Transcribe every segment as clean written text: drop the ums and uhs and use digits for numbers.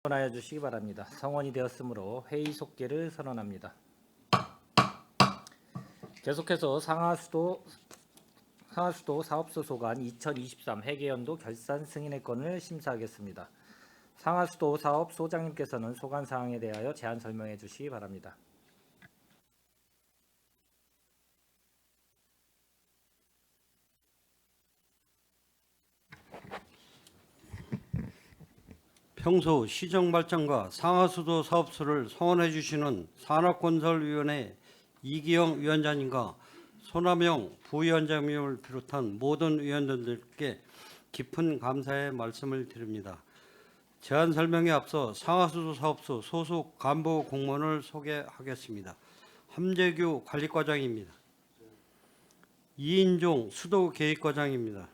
선언하여 주시기 바랍니다. 성원이 되었으므로 회의 속개를 선언합니다. 계속해서 상하수도 사업소 소관 2023 회계연도 결산 승인의 건을 심사하겠습니다. 상하수도 사업 소장님께서는 소관 사항에 대하여 제안 설명해 주시기 바랍니다. 평소 시정발전과 상하수도 사업소를 성원해 주시는 산업건설위원회 이기영 위원장님과 손남영 부위원장님을 비롯한 모든 위원들께 깊은 감사의 말씀을 드립니다. 제안 설명에 앞서 상하수도 사업소 소속 간부 공무원을 소개하겠습니다. 함재규 관리과장입니다. 이인종 수도계획과장입니다.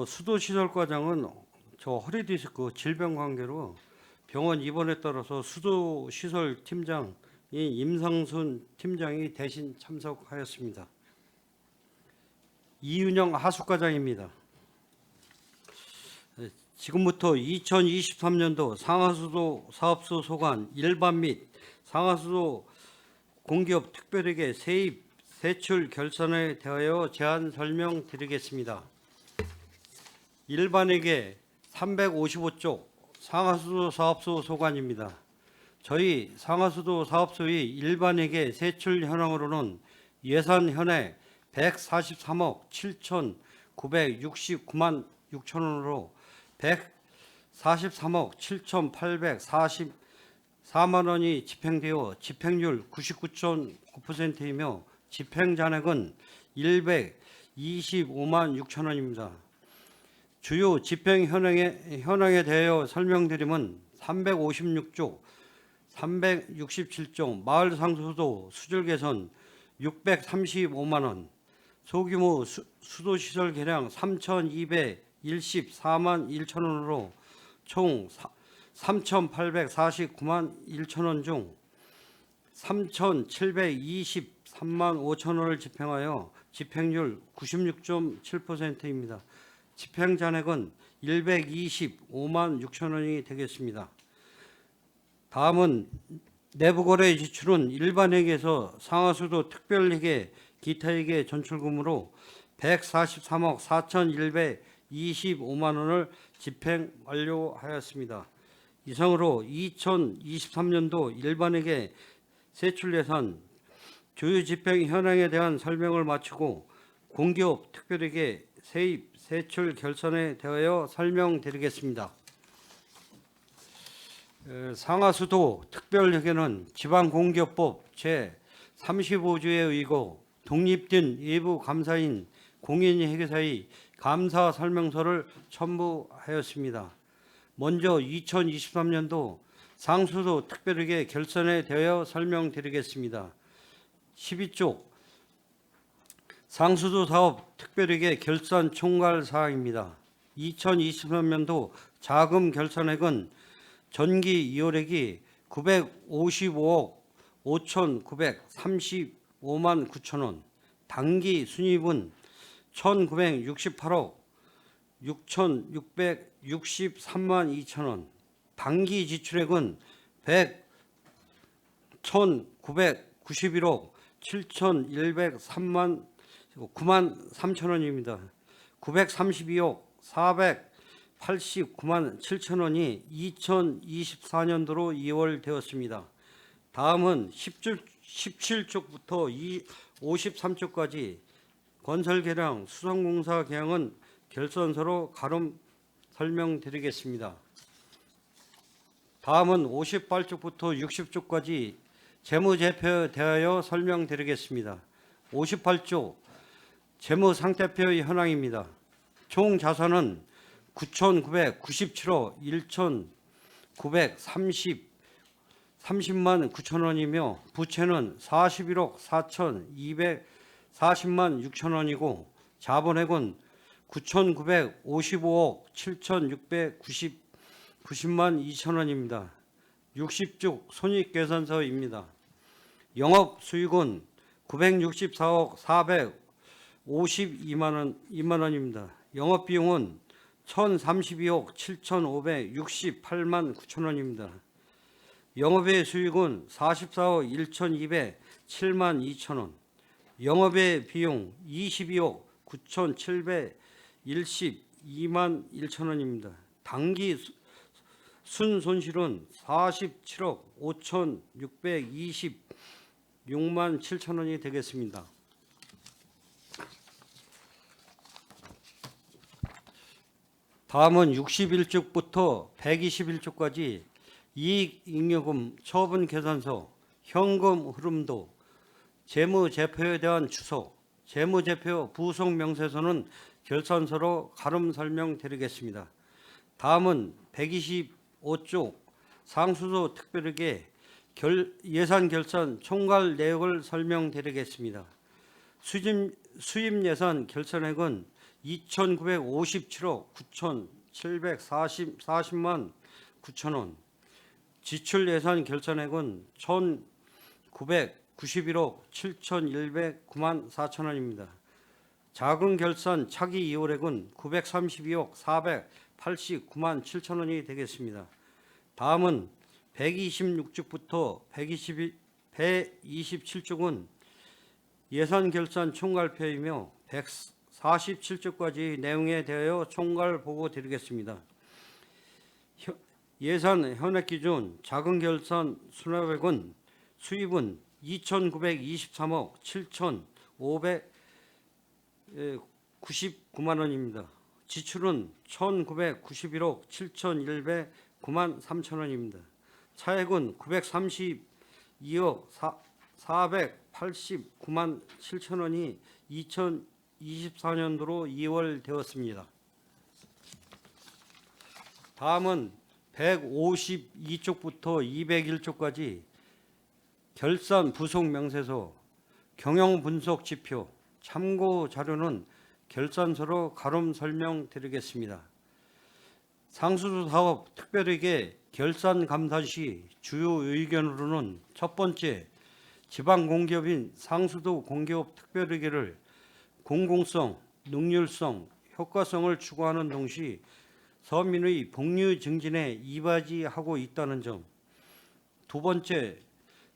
수도시설과장은 저 허리디스크 질병 관계로 병원 입원에 따라서 수도시설 팀장인 임상순 팀장이 대신 참석하였습니다. 이윤영 하수과장입니다. 지금부터 2023년도 상하수도 사업소 소관 일반 및 상하수도 공기업 특별회계 세입 세출 결산에 대하여 제안 설명드리겠습니다. 일반회계 355쪽 상하수도 사업소 소관입니다. 저희 상하수도 사업소의 일반회계 세출 현황으로는 예산 현액 143억 7,969만 6천 원으로 143억 7,844만 원이 집행되어 집행률 99.9%이며 집행잔액은 125만 6천 원입니다. 주요 집행 현황에 대하여 설명드림은 356조, 367조 마을 상수도 수질 개선 635만 원, 소규모 수도시설 개량 3,214만 1천 원으로 총 3,849만 1천 원 중 3,723만 5천 원을 집행하여 집행률 96.7%입니다. 집행 잔액은 125만 6천 원이 되겠습니다. 다음은 내부거래 지출은 일반회계에서 상하수도 특별회계 기타회계 전출금으로 143억 4,125만 원을 집행 완료하였습니다. 이상으로 2023년도 일반회계 세출예산 주요 집행 현황에 대한 설명을 마치고 공기업 특별회계 세입 세출 결산에 대하여 설명드리겠습니다. 상하수도 특별회계는 지방공기업법 제35조에 의거 독립된 외부 감사인 공인회계사의 감사 설명서를 첨부하였습니다. 먼저 2023년도 상수도 특별회계 결산에 대하여 설명드리겠습니다. 12쪽 상수도 사업 특별회계 결산 총괄 사항입니다. 2023년도 자금 결산액은 전기 이용액이 955억 5,935만 9천 원, 당기 순이익은 1,968억 6,663만 2천 원, 당기 지출액은 1,991억 7,103만 9만 3천 원입니다. 932억 489만 7천 원이 2024년도로 이월되었습니다. 다음은 17쪽부터 53쪽까지 건설계량 수성공사 계약은 결산서로 가름 설명드리겠습니다. 다음은 58쪽부터 60쪽까지 재무제표에 대하여 설명드리겠습니다. 58조 재무상태표의 현황입니다. 총 자산은 9,997억 1,930만 9천 원이며 부채는 41억 4,240만 6천 원이고 자본액은 9,955억 7,690만 2천 원입니다. 60쪽 손익계산서입니다. 영업수익은 964억 452만 원입니다. 영업비용은 1032억 7,568만 9천 원입니다. 영업외 수익은 44억 1,207만 2천 원, 영업외 비용 22억 9,712만 1천 원입니다. 당기 순손실은 47억 5,626만 7천 원이 되겠습니다. 다음은 61쪽부터 121쪽까지 이익잉여금 처분 계산서, 현금 흐름도, 재무제표에 대한 주소, 재무제표 부속 명세서는 결산서로 가름 설명드리겠습니다. 다음은 125쪽 상수도 특별회계 예산 결산 총괄 내역을 설명드리겠습니다. 수입 예산 결산액은 2,957억 9,740만 9천 원, 지출 예산 결산액은 1,991억 7,109만 4천 원입니다. 자금 결산 차기 이월액은 932억 489만 7천 원이 되겠습니다. 다음은 126쪽부터 127쪽은 예산 결산 총괄표이며 147쪽까지 내용에 대하여 총괄 보고 드리겠습니다. 예산 현액 기준 자금 결산 수납액은 수입은 2,923억 7,599만 원입니다. 지출은 1,991억 7,109만 3천 원입니다. 차액은 932억 489만 7천 원이 2024년도로 2월 되었습니다. 다음은 152쪽부터 201쪽까지 결산 부속 명세서, 경영 분석 지표, 참고 자료는 결산서로 가름 설명드리겠습니다. 상수도 사업 특별회계 결산 감사 시 주요 의견으로는 첫 번째, 지방공기업인 상수도 공기업 특별회계를 공공성, 능률성, 효과성을 추구하는 동시 서민의 복리 증진에 이바지하고 있다는 점. 두 번째,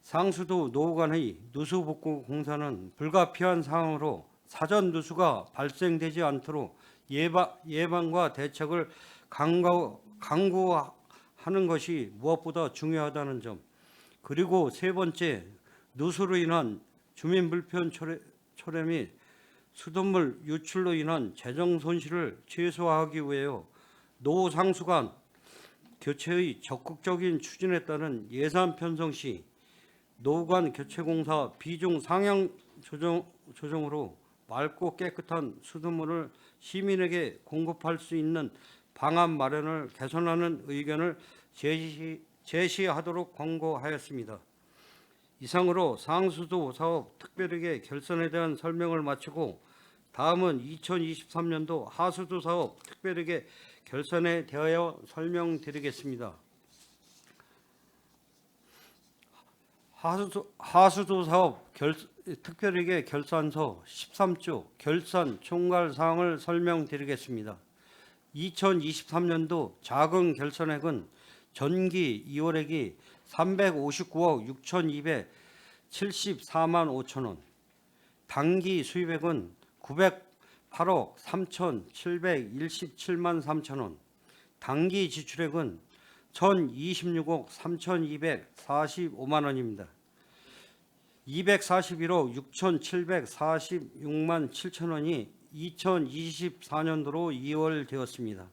상수도 노후 간의 누수 복구 공사는 불가피한 상황으로 사전 누수가 발생되지 않도록 예방과 대책을 강구하는 것이 무엇보다 중요하다는 점. 그리고 세 번째, 누수로 인한 주민 불편 초래 및 수돗물 유출로 인한 재정 손실을 최소화하기 위하여 노후 상수관 교체의 적극적인 추진에 따른 예산 편성 시 노후관 교체 공사 비중 상향 조정으로 맑고 깨끗한 수돗물을 시민에게 공급할 수 있는 방안 마련을 개선하는 의견을 제시하도록 권고하였습니다. 이상으로 상수도 사업 특별회계 결산에 대한 설명을 마치고 다음은 2023년도 하수도 사업 특별회계 결산에 대하여 설명드리겠습니다. 하수도 사업 특별회계 결산서 13조 결산 총괄 사항을 설명드리겠습니다. 2023년도 자금 결산액은 전기 2월액이 359억 6,274만 5천 원, 당기 수입액은 908억 3,717만 3천 원, 당기 지출액은 1,026억 3,245만 원입니다. 241억 6,746만 7천 원이 2024년도로 2월 되었습니다.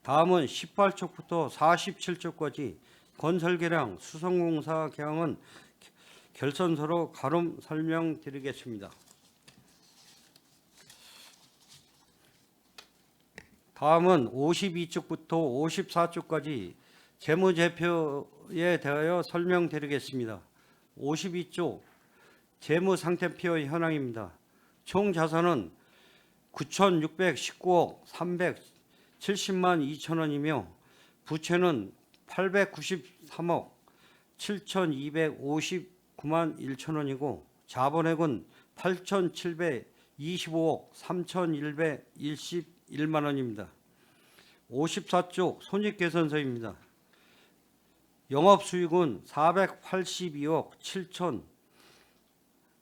다음은 18쪽부터 47쪽까지 건설계량 수성공사 계약은 결산서로 가름 설명드리겠습니다. 다음은 52쪽부터 54쪽까지 재무제표에 대하여 설명드리겠습니다. 52쪽 재무상태표 현황입니다. 총 자산은 9,619억 370만 2천 원이며 부채는 893억 7,259만 1천 원이고 자본액은 8,725억 3,121만 원입니다. 54쪽 손익개선서입니다. 영업수익은 482억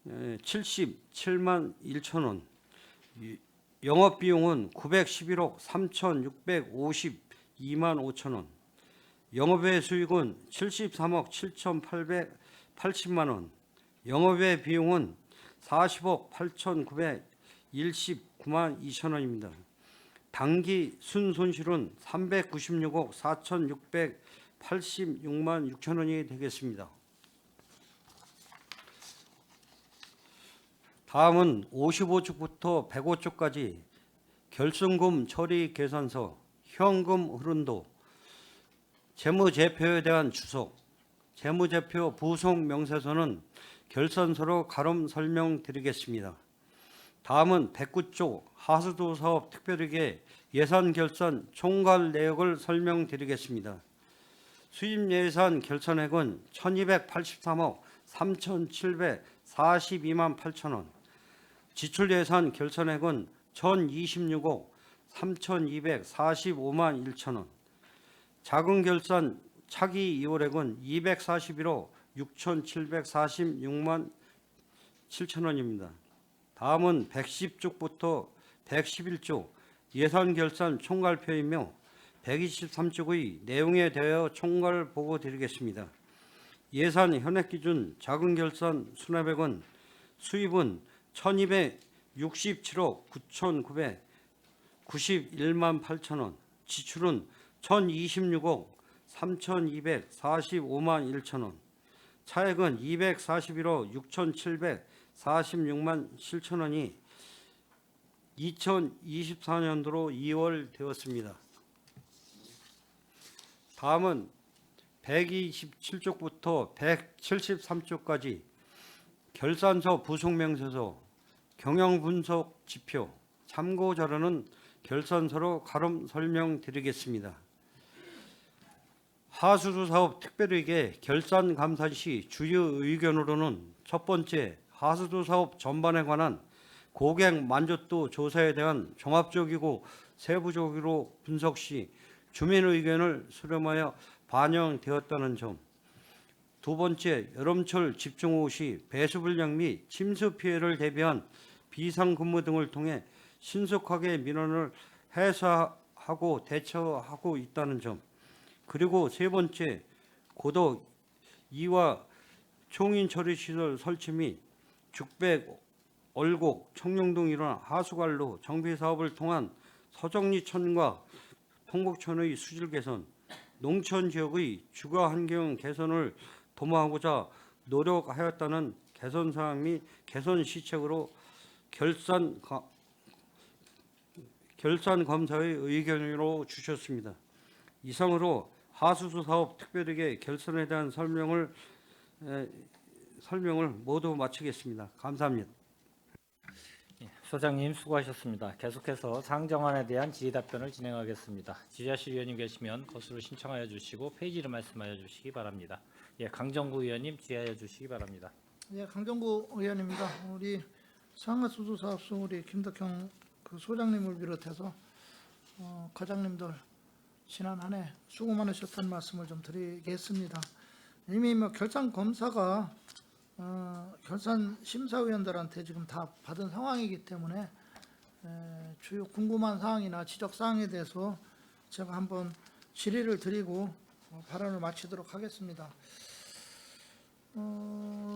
77만 1천 원, 영업비용은 911억 3,652만 5천 원, 영업외 수익은 73억 7,880만 원, 영업외 비용은 40억 8,919만 2천 원입니다. 당기 순손실은 396억 4,686만 6천 원이 되겠습니다. 다음은 55쪽부터 105쪽까지 결손금 처리 계산서, 현금 흐름도, 재무제표에 대한 주석, 재무제표 부속 명세서는 결산서로 가름 설명드리겠습니다. 다음은 109쪽 하수도 사업 특별회계 예산 결산 총괄 내역을 설명드리겠습니다. 수입 예산 결산액은 1,283억 3,742만 8천 원, 지출 예산 결산액은 1,026억 3,245만 1천 원, 자금 결산 차기 이월액은 241억 6,746만 7천 원입니다. 다음은 110쪽부터 111쪽 예산 결산 총괄표이며 123쪽의 내용에 대하여 총괄 보고 드리겠습니다. 예산 현액 기준 자금 결산 수납액은 수입은 1,267억 9,991만 8천 원, 지출은 1,026억 3,245만 1천 원, 차액은 241억 6,746만 7천 원이 2024년도로 2월 되었습니다. 다음은 127쪽부터 173쪽까지 결산서 부속명세서, 경영분석 지표, 참고자료는 결산서로 가름 설명드리겠습니다. 하수도 사업 특별회계 결산 감사 시 주요 의견으로는 첫 번째, 하수도 사업 전반에 관한 고객 만족도 조사에 대한 종합적이고 세부적으로 분석 시 주민 의견을 수렴하여 반영되었다는 점. 두 번째, 여름철 집중호우 시 배수불량 및 침수 피해를 대비한 비상근무 등을 통해 신속하게 민원을 해소하고 대처하고 있다는 점. 그리고 세 번째, 고도 이와 총인 처리 시설 설치 및 죽백, 얼곡, 청룡동 이런 하수관로 정비 사업을 통한 서정리천과 통곡천의 수질 개선, 농촌 지역의 주거 환경 개선을 도모하고자 노력하였다는 개선 사항 및 개선 시책으로 결산 검사의 의견으로 주셨습니다. 이상으로 하수도 사업 특별회계 결산에 대한 설명을 모두 마치겠습니다. 감사합니다. 소장님 수고하셨습니다. 계속해서 상정안에 대한 질의답변을 진행하겠습니다. 지자실 의원님 계시면 거수로 신청하여 주시고 페이지를 말씀하여 주시기 바랍니다. 예, 강정구 의원님 질의하여 주시기 바랍니다. 예, 강정구 의원입니다. 우리 상하수도사업소 우리 김덕형 그 소장님을 비롯해서 과장님들 지난 한 해 수고 많으셨다는 말씀을 좀 드리겠습니다. 이미 뭐 결산 검사가 결산 심사위원들한테 지금 다 받은 상황이기 때문에 주요 궁금한 사항이나 지적 사항에 대해서 제가 한번 질의를 드리고 발언을 마치도록 하겠습니다.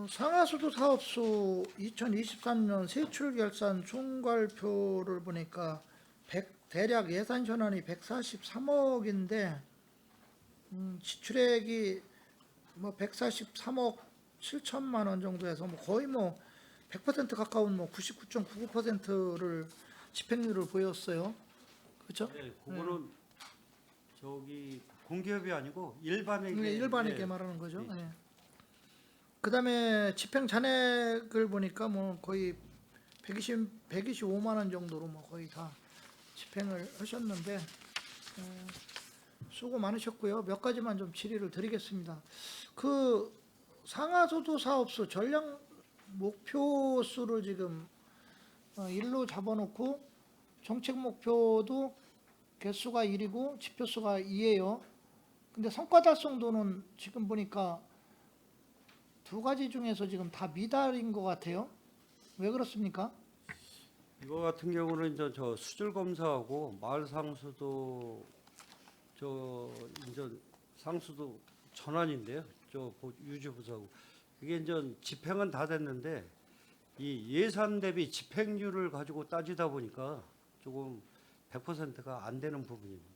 상하수도 사업소 2023년 세출 결산 총괄표를 보니까 대략 예산 전환이 143억인데 지출액이 뭐 143억 7천만 원 정도에서 뭐 거의 뭐 100% 가까운 뭐 99.99%를 집행률을 보였어요. 그렇죠? 네, 그거는 저기 공기업이 아니고 일반에게 일반에게 말하는 거죠. 네. 그다음에 집행 잔액을 보니까 뭐 거의 125만 원 정도로 뭐 거의 다 집행을 하셨는데 수고 많으셨고요. 몇 가지만 좀 질의를 드리겠습니다. 그 상하수도 사업소 전량 목표 수를 지금 일로 잡아놓고 정책 목표도 개수가 1이고 지표수가 2예요. 근데 성과 달성도는 지금 보니까 두 가지 중에서 지금 다 미달인 것 같아요. 왜 그렇습니까? 이거 같은 경우는 이제 저 수질 검사하고 마을 상수도 이제 상수도 전환인데요. 유지 보수하고 이게 이제 집행은 다 됐는데 이 예산 대비 집행률을 가지고 따지다 보니까 조금 100%가 안 되는 부분입니다.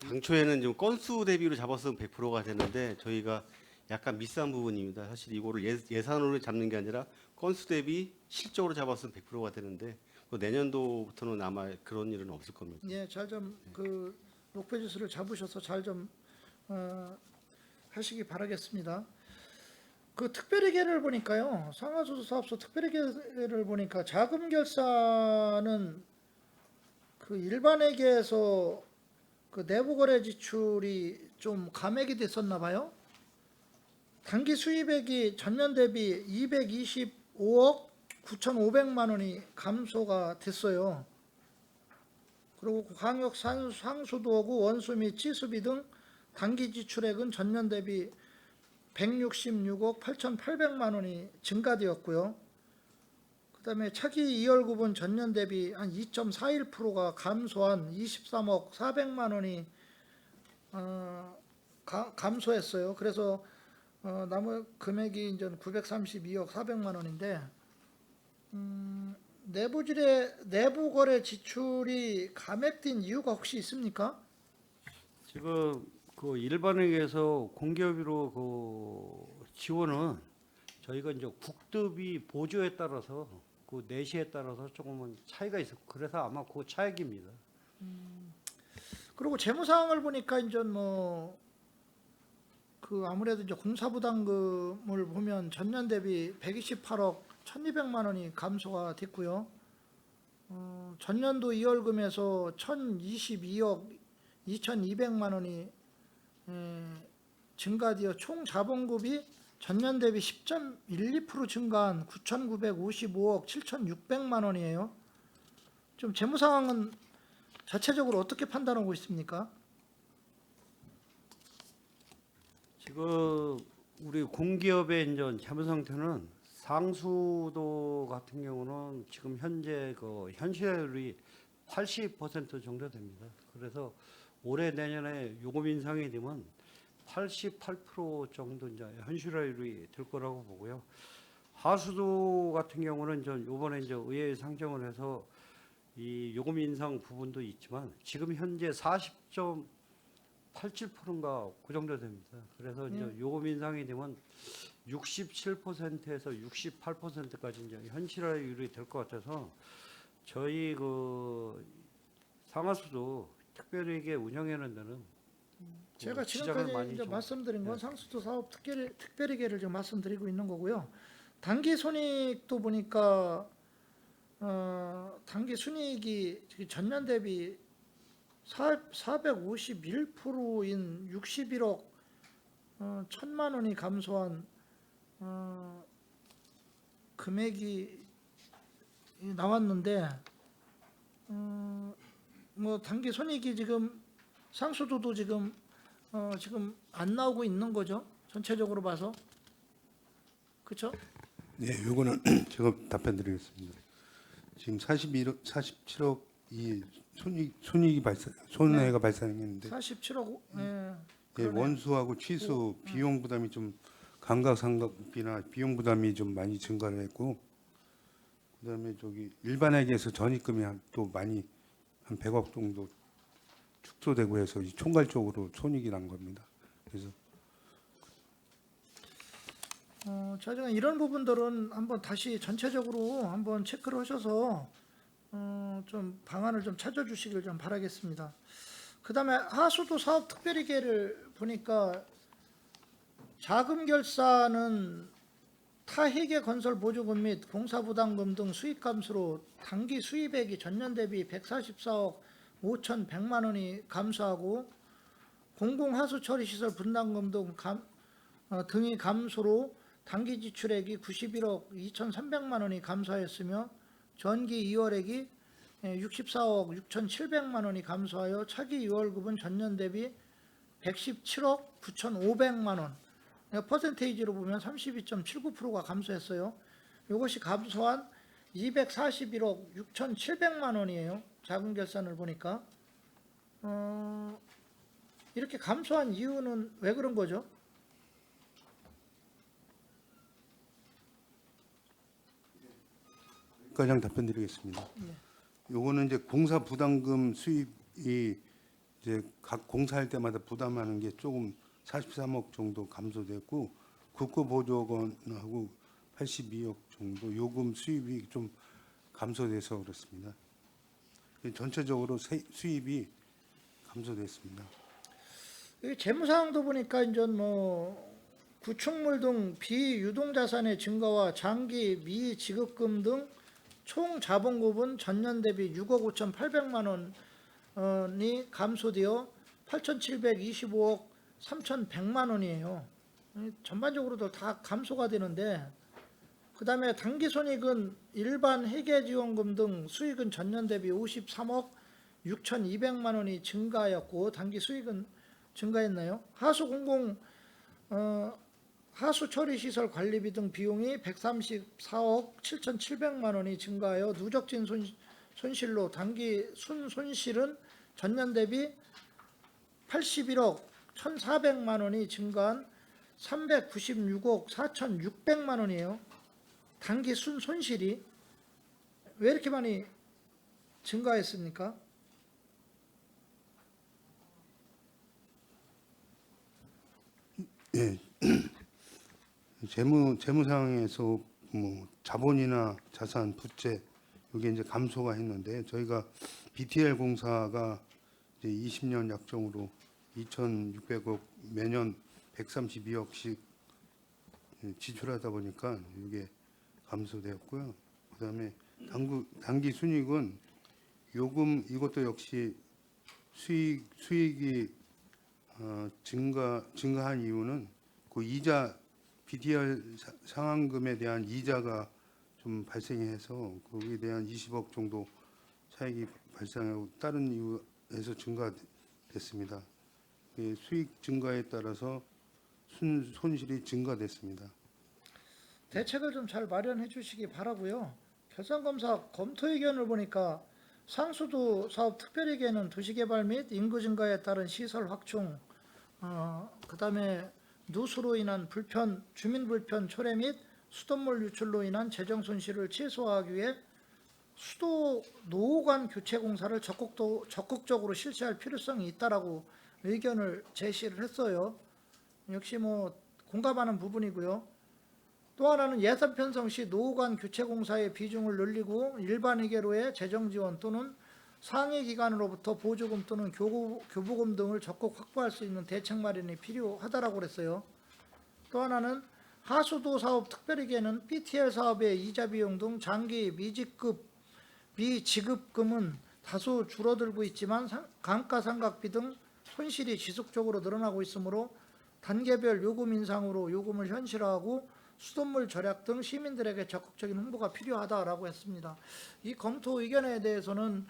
당초에는 좀 건수 대비로 잡았으면 100%가 되는데 저희가 약간 미스한 부분입니다. 사실 이거를 예산으로 잡는 게 아니라 건수 대비 실적으로 잡았으면 100%가 되는데 내년도부터는 아마 그런 일은 없을 겁니다. 예, 잘 좀 그 목표 지수를 잡으셔서 잘 좀 하시기 바라겠습니다. 그 특별회계를 보니까요, 상하수도사업소 특별회계를 보니까 자금 결사는 그 일반회계에서 그 내부거래 지출이 좀 감액이 됐었나 봐요. 단기 수입액이 전년 대비 225억 9,500만 원이 감소가 됐어요. 그리고 광역 상수도구 원수 및 치수비 등 단기 지출액은 전년 대비 166억 8,800만 원이 증가되었고요. 그다음에 차기 2월 구분 전년 대비 한 2.41%가 감소한 23억 400만 원이 감소했어요. 그래서 나머 금액이 이제 932억 400만 원인데 내부 거래 지출이 감액된 이유가 혹시 있습니까? 지금 그 일반회계에서 공기업으로 그 지원은 저희가 이제 국도비 보조에 따라서 그 내시에 따라서 조금은 차이가 있어. 그래서 아마 그 차액입니다. 그리고 재무 사항을 보니까 이제 뭐 그 아무래도 이제 공사부담금을 보면 전년 대비 128억 1,200만 원이 감소가 됐고요. 전년도 2월금에서 1,022억 2,200만 원이 증가되어 총 자본금이 전년 대비 10.12% 증가한 9,955억 7,600만 원이에요. 좀 재무 상황은 자체적으로 어떻게 판단하고 있습니까? 지금 우리 공기업의 이제 재무 상태는 상수도 같은 경우는 지금 현재 그 현실율이 80% 정도 됩니다. 그래서 올해 내년에 요금 인상이 되면 88% 정도 이제 현실화율이 될 거라고 보고요. 하수도 같은 경우는 이제 이번에 이제 의회에 상정을 해서 이 요금 인상 부분도 있지만 지금 현재 40.87%인가 그 정도 됩니다. 그래서 이제 요금 인상이 되면 67%에서 68%까지 이제 현실화율이 될 것 같아서 저희 그 상하수도 특별회계 운영하는 데는 제가 지장을 많이 지금까지 이제 좀- 말씀드린 건 상수도 사업 특별회계를 지금 말씀드리고 있는 거고요. 단기 손익도 보니까 단기 순이익이 전년 대비 451%인 61억 1,000만 원이 감소한 금액이 나왔는데 뭐 단기 손익이 지금 상수도도 지금 안 나오고 있는 거죠. 전체적으로 봐서. 그렇죠? 네, 요거는 제가 답변 드리겠습니다. 지금 47억 이 손해가 발생했는데 47억. 예, 그러네요. 원수하고 취수 비용 부담이 좀 감가상각비나 비용 부담이 좀 많이 증가를 했고 그다음에 저기 일반회계에서 전입금이 또 많이 한 100억 정도 축소되고 해서 이 총괄적으로 손익이 난 겁니다. 그래서 제가 이런 부분들은 한번 다시 전체적으로 한번 체크를 하셔서 좀 방안을 좀 찾아주시길 좀 바라겠습니다. 그다음에 하수도 사업 특별회계를 보니까 자금 결사는 타회계 건설 보조금 및 공사부담금 등 수익 감소로 단기 수입액이 전년 대비 144억 5,100만 원이 감소하고 공공하수처리시설 분담금 등이 감소로 단기 지출액이 91억 2,300만 원이 감소하였으며 전기 2월액이 64억 6,700만 원이 감소하여 차기 6월급은 전년 대비 117억 9,500만 원. 퍼센테이지로 보면 32.79%가 감소했어요. 이것이 감소한 241억 6,700만 원이에요. 자금 결산을 보니까. 이렇게 감소한 이유는 왜 그런 거죠? 과장 답변드리겠습니다. 요거는 이제 공사 부담금 수입이 이제 각 공사할 때마다 부담하는 게 조금 43억 정도 감소됐고 국고보조금하고 82억 정도 요금 수입이 좀 감소돼서 그렇습니다. 전체적으로 수입이 감소됐습니다. 이 재무사항도 보니까 이제 뭐 구축물 등 비유동자산의 증가와 장기 미지급금 등 총 자본금은 전년 대비 6억 5,800만 원이 감소되어 8,725억 3,100만 원이에요. 전반적으로도 다 감소가 되는데, 그 다음에 단기손익은 일반 회계지원금 등 수익은 전년 대비 53억 6,200만 원이 증가하였고 단기 수익은 증가했나요? 하수 처리시설 관리비 등 비용이 134억 7,700만 원이 증가하여 누적진 손실로 단기 순손실은 전년 대비 81억 1,400만 원이 증가한 396억 4,600만 원이에요. 단기 순손실이 왜 이렇게 많이 증가했습니까? 예. 재무상에서 뭐 자본이나 자산, 부채 이게 이제 감소가 했는데 저희가 BTL 공사가 이제 20년 약정으로 2,600억 매년 132억씩 지출하다 보니까 이게 감소되었고요. 그다음에 단기 순이익은 요금 이것도 역시 수익이 증가한 이유는 그 이자 BTR 상환금에 대한 이자가 좀 발생해서 거기에 대한 20억 정도 차익이 발생하고 다른 이유에서 증가됐습니다. 수익 증가에 따라서 손실이 증가됐습니다. 대책을 좀 잘 마련해 주시기 바라고요. 결산검사 검토 의견을 보니까 상수도 사업 특별회계는 도시개발 및 인구 증가에 따른 시설 확충, 그다음에 누수로 인한 주민 불편 초래 및 수돗물 유출로 인한 재정 손실을 최소화하기 위해 수도 노후관 교체 공사를 적극적으로 실시할 필요성이 있다라고 의견을 제시를 했어요. 역시 뭐 공감하는 부분이고요. 또 하나는 예산 편성 시 노후관 교체 공사의 비중을 늘리고 일반 회계로의 재정 지원 또는 상위 기관으로부터 보조금 또는 교부금 등을 적극 확보할 수 있는 대책 마련이 필요하다라고 그랬어요. 또 하나는 하수도 사업 특별회계는 BTL 사업의 이자 비용 등 장기 미지급금은 다소 줄어들고 있지만 감가상각비 등 손실이 지속적으로 늘어나고 있으므로 단계별 요금 인상으로 요금을 현실화하고 수돗물 절약 등 시민들에게 적극적인 홍보가 필요하다라고 했습니다. 이 검토 의견에 대해서는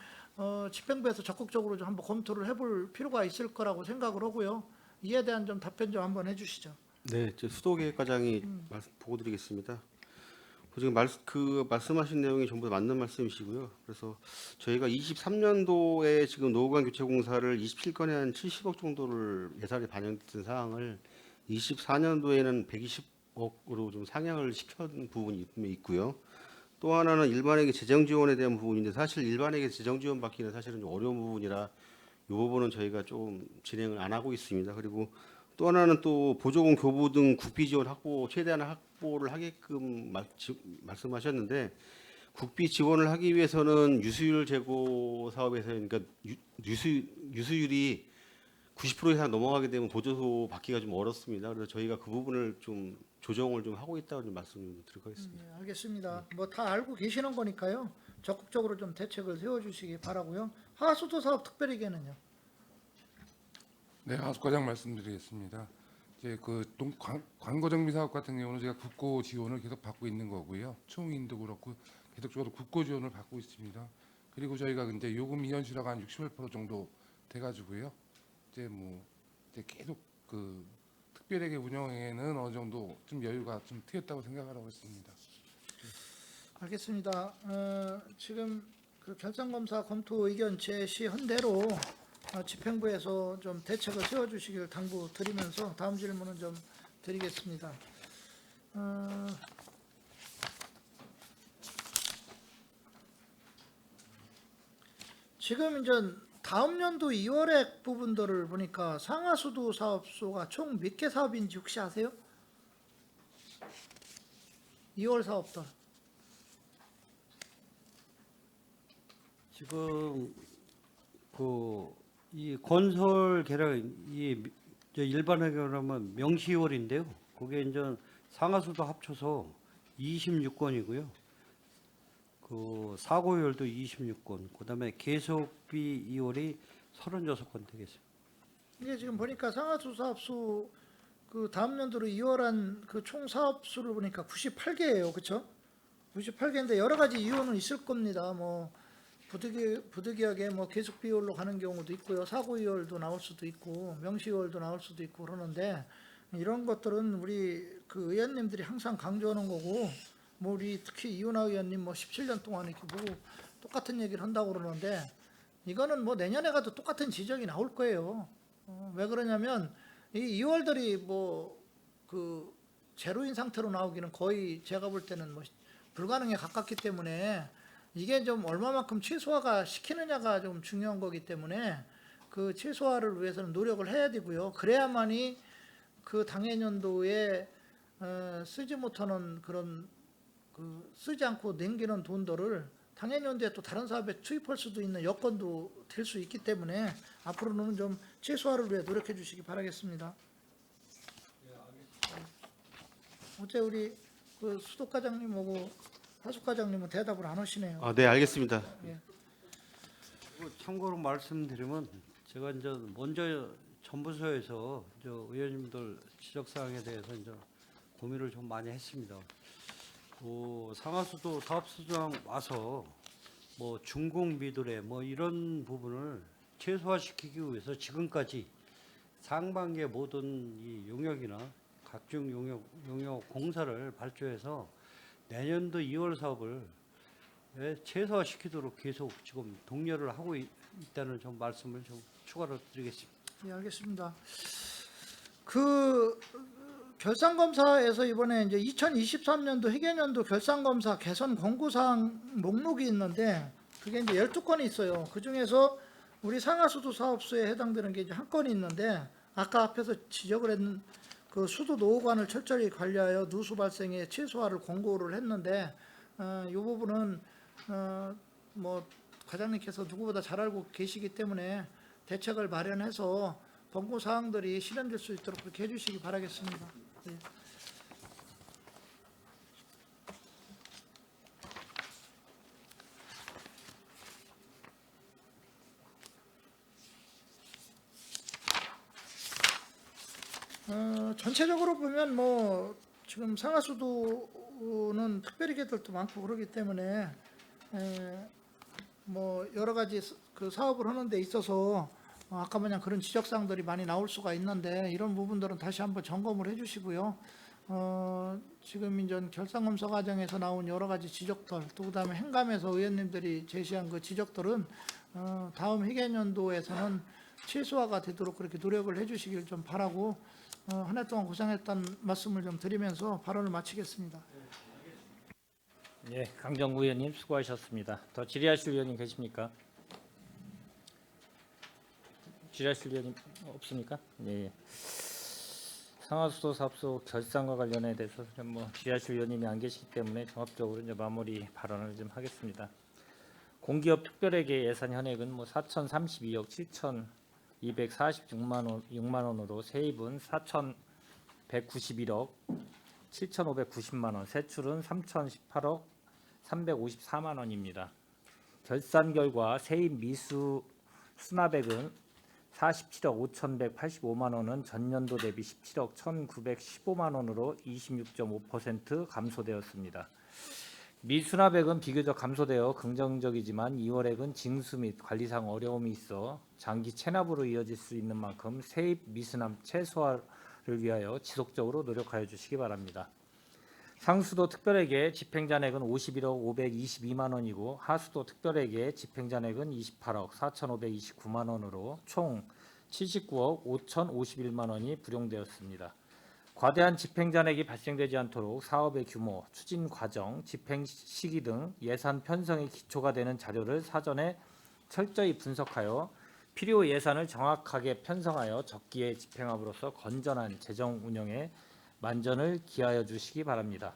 집행부에서 적극적으로 좀 한번 검토를 해볼 필요가 있을 거라고 생각을 하고요. 이에 대한 좀 답변 좀 한번 해주시죠. 네, 저 수도계획과장이 보고드리겠습니다. 지금 말씀하신 내용이 전부 다 맞는 말씀이시고요. 그래서 저희가 23년도에 지금 노후관 교체 공사를 27건에 한 70억 정도를 예산에 반영된 사항을 24년도에는 120억으로 좀 상향을 시킨 부분이 있고요. 또 하나는 일반회계 재정 지원에 대한 부분인데 사실 일반회계 재정 지원 받기는 사실은 좀 어려운 부분이라 이 부분은 저희가 좀 진행을 안 하고 있습니다. 그리고 또 하나는 또 보조금 교부 등 국비 지원 최대한 확보를 하게끔 말씀하셨는데 국비 지원을 하기 위해서는 유수율 제고 사업에서 그러니까 유수율이 90% 이상 넘어가게 되면 보조소 받기가 좀 어렵습니다. 그래서 저희가 그 부분을 좀 조정을 좀 하고 있다고 좀 말씀드리도록 하겠습니다. 네, 알겠습니다. 뭐 다 알고 계시는 거니까요. 적극적으로 좀 대책을 세워주시기 바라고요. 하수도 사업 특별회계는요. 네, 하수과장 말씀드리겠습니다. 이제 광거정비 사업 같은 경우는 제가 국고 지원을 계속 받고 있는 거고요. 총인도 그렇고 계속적으로 국고 지원을 받고 있습니다. 그리고 저희가 이제 요금 이현실화가 한 68% 정도 돼가지고요. 이제 계속 그 특별회계 운영에는 어느 정도 좀 여유가 좀 트였다고 생각하고 있습니다. 알겠습니다. 지금 그 결산검사 검토 의견 제시한 대로 집행부에서 좀 대책을 세워주시길 당부드리면서 다음 질문은 좀 드리겠습니다. 지금 이제 다음 연도 2월액 부분들을 보니까 상하수도 사업소가 총 몇 개 사업인지 혹시 아세요? 2월 사업들. 지금 이 건설 계약 일반회계로 하면 명시월인데요. 그게 이제 상하수도 합쳐서 26건이고요. 그 사고율도 26건, 그다음에 계속비 이월이 36건 되겠습니다. 이게 지금 보니까 상하수 사업소 그 다음 연도로 2월한 그 총 사업 수를 보니까 98개예요, 그렇죠? 98개인데 여러 가지 이유는 있을 겁니다. 뭐 부득이하게 뭐 계속 비율로 가는 경우도 있고요, 사고이율도 나올 수도 있고 명시이율도 나올 수도 있고 그러는데 이런 것들은 우리 그 의원님들이 항상 강조하는 거고 뭐 우리 특히 이윤아 의원님 뭐 17년 동안 이렇게 보고 똑같은 얘기를 한다고 그러는데 이거는 뭐 내년에 가도 똑같은 지적이 나올 거예요. 왜 그러냐면 이 2월들이 뭐 그 제로인 상태로 나오기는 거의 제가 볼 때는 뭐 불가능에 가깝기 때문에 이게 좀 얼마만큼 최소화가 시키느냐가 좀 중요한 거기 때문에 그 최소화를 위해서는 노력을 해야 되고요. 그래야만이 그 당해년도에 쓰지 못하는 그런 그 쓰지 않고 남기는 돈들을 당해년도에 또 다른 사업에 투입할 수도 있는 여건도 될 수 있기 때문에 앞으로는 좀 최소화를 위해 노력해 주시기 바라겠습니다. 어째 우리 그 수도과장님하고 하숙과장님은 대답을 안 하시네요. 네, 알겠습니다. 참고로 말씀드리면 제가 이제 먼저 전부서에서 의원님들 지적 사항에 대해서 이제 고민을 좀 많이 했습니다. 상하수도 사업소장 와서 뭐 준공비둘에 뭐 이런 부분을 최소화시키기 위해서 지금까지 상반기의 모든 이 용역이나 각종 용역 공사를 발주해서 내년도 2월 사업을 최소화시키도록 계속 지금 독려를 하고 있다는 좀 말씀을 좀 추가로 드리겠습니다. 예, 알겠습니다. 그 결산검사에서 이번에 이제 2023년도 회계년도 결산검사 개선 권고사항 목록이 있는데 그게 이제 12건이 있어요. 그 중에서 우리 상하수도 사업소에 해당되는 게 이제 한 건이 있는데 아까 앞에서 지적을 했는 그 수도 노후관을 철저히 관리하여 누수 발생의 최소화를 권고를 했는데 이 부분은 뭐 과장님께서 누구보다 잘 알고 계시기 때문에 대책을 마련해서 권고 사항들이 실현될 수 있도록 그렇게 해주시기 바라겠습니다. 네. 전체적으로 보면 뭐 지금 상하수도는 특별히계들도 많고 그러기 때문에 뭐 여러 가지 그 사업을 하는 데 있어서 아까 마냥 그런 지적사항들이 많이 나올 수가 있는데 이런 부분들은 다시 한번 점검을 해주시고요. 지금 이제 결산검사 과정에서 나온 여러 가지 지적들 또 그다음에 행감에서 의원님들이 제시한 그 지적들은 다음 회계연도에서는 최소화가 되도록 그렇게 노력을 해주시길 좀 바라고 한 해 동안 고생했다는 말씀을 좀 드리면서 발언을 마치겠습니다. 예, 강정구 의원님 수고하셨습니다. 더 질의하실 의원님 계십니까? 질의하실 의원님 없습니까? 예. 상하수도 사업소 결산과 관련해 대해서 뭐 질의하실 의원님이 안 계시기 때문에 종합적으로 이제 마무리 발언을 좀 하겠습니다. 공기업 특별회계 예산 현액은 뭐 4,032억 7,246만 원으로 세입은 4,191억 7,590만 원, 세출은 3,018억 354만 원입니다. 결산 결과 세입 미수 수납액은 47억 5,185만 원은 전년도 대비 17억 1,915만 원으로 26.5% 감소되었습니다. 미수납액은 비교적 감소되어 긍정적이지만 2월액은 징수 및 관리상 어려움이 있어 장기 체납으로 이어질 수 있는 만큼 세입 미수납 최소화를 위하여 지속적으로 노력하여 주시기 바랍니다. 상수도 특별액의 집행잔액은 51억 522만 원이고 하수도 특별액의 집행잔액은 28억 4,529만 원으로 총 79억 5,051만 원이 불용되었습니다. 과대한 집행잔액이 발생되지 않도록 사업의 규모, 추진 과정, 집행 시기 등 예산 편성의 기초가 되는 자료를 사전에 철저히 분석하여 필요 예산을 정확하게 편성하여 적기에 집행함으로써 건전한 재정 운영에 만전을 기하여 주시기 바랍니다.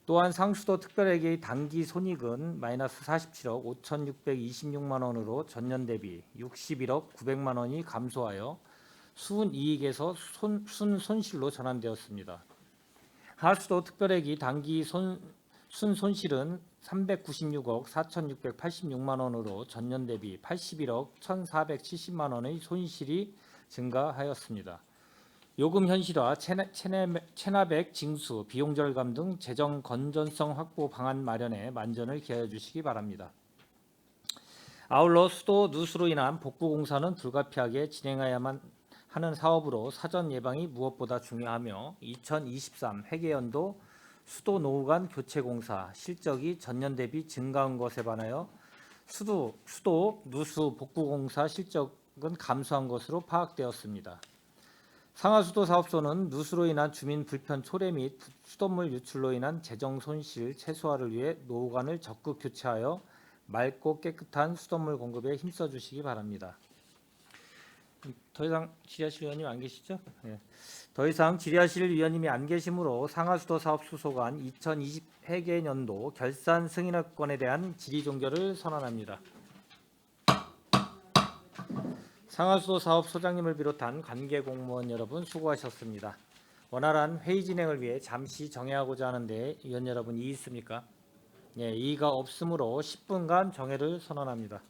또한 상수도 특별액의 단기 손익은 마이너스 47억 5,626만 원으로 전년 대비 61억 900만 원이 감소하여 순이익에서 순손실로 전환되었습니다. 하수도 특별액이 단기 순손실은 396억 4,686만 원으로 전년 대비 81억 1,470만 원의 손실이 증가하였습니다. 요금 현실화, 체납액 징수, 비용 절감 등 재정 건전성 확보 방안 마련에 만전을 기하여 주시기 바랍니다. 아울러 수도 누수로 인한 복구 공사는 불가피하게 진행해야만 하는 사업으로 사전 예방이 무엇보다 중요하며 2023 회계연도 수도 노후 간 교체 공사 실적이 전년 대비 증가한 것에 반하여 수도 누수 복구 공사 실적은 감소한 것으로 파악되었습니다. 상하수도 사업소는 누수로 인한 주민 불편 초래 및 수돗물 유출로 인한 재정 손실 최소화를 위해 노후관을 적극 교체하여 맑고 깨끗한 수돗물 공급에 힘써 주시기 바랍니다. 더 이상 질의하실 위원님 안 계시죠? 네. 더 이상 질의하실 위원님이 안 계시므로 상하수도 사업소관 2020 회계연도 결산 승인권에 대한 질의 종결을 선언합니다. 상하수도 사업 소장님을 비롯한 관계 공무원 여러분 수고하셨습니다. 원활한 회의 진행을 위해 잠시 정회하고자 하는데 위원 여러분 이의 있습니까? 예, 이의가 없으므로 10분간 정회를 선언합니다.